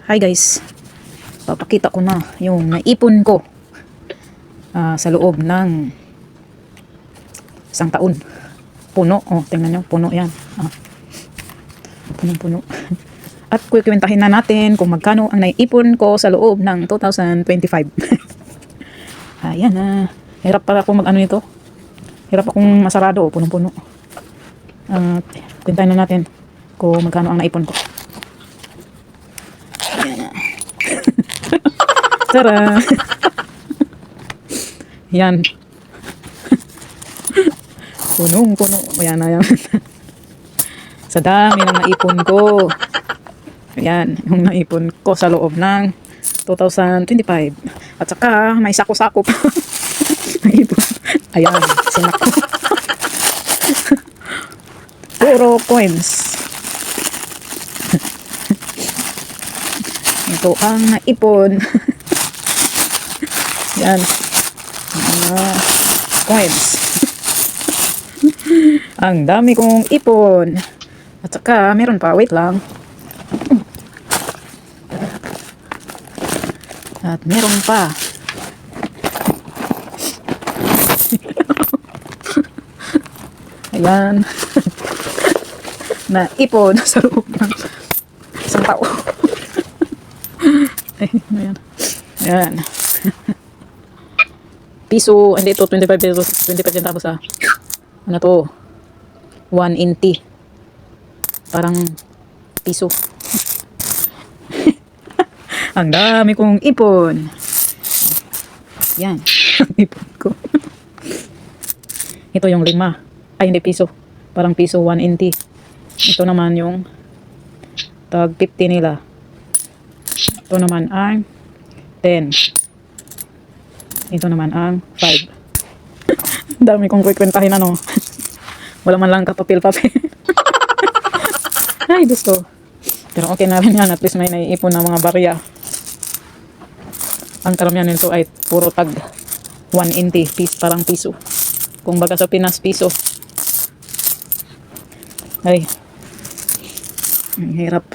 Hi guys, papakita ko na yung naipon ko sa loob ng isang taon. Puno, oh, tingnan nyo, puno yan. Punong-puno. At kukwentahin na natin kung magkano ang naipon ko sa loob ng 2025. Ayan na. Hirap para akong mag-ano nito. Hirap akong masarado, punong-puno. Kwentahin na natin kung magkano ang naipon ko. Tara! Yan. Punong-puno. Ayan na yan. Sa dami ng naipon ko. Ayan, yung naipon ko sa loob ng 2025. At saka, may sako-sako pa. Naipon. Ayan, sinako. Puro coins. Ito ang naipon. Yan. Coins. Ang dami kong ipon. At saka, meron pa. Wait lang. At meron pa. Ayan. Naipon sa loob ng isang tao. Ayan. Ayan. Piso, hindi ito, 25 pesos, 25 centavos ano to, 180. Parang piso. Ang dami kong ipon. Yan. Ang ipon ko. Ito yung 5. Ay, hindi piso. Parang piso, 180. Ito naman yung tag 50 nila. Ito naman ang 10. Ito naman ang 5. Dami kong kwentahin ano. Wala man lang kapapil-papil. Ay, gusto. Pero okay na rin yan. At least may naiipon na mga barya. Ang karamihan nito ay puro tag 180 piece, parang piso. Kung baga sa Pinas, piso. Ay. Ang hirap.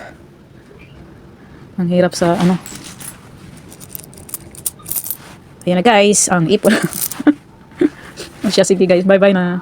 Ang hirap sa ano. Ayan na guys, ang ipon. Sige guys, bye bye na.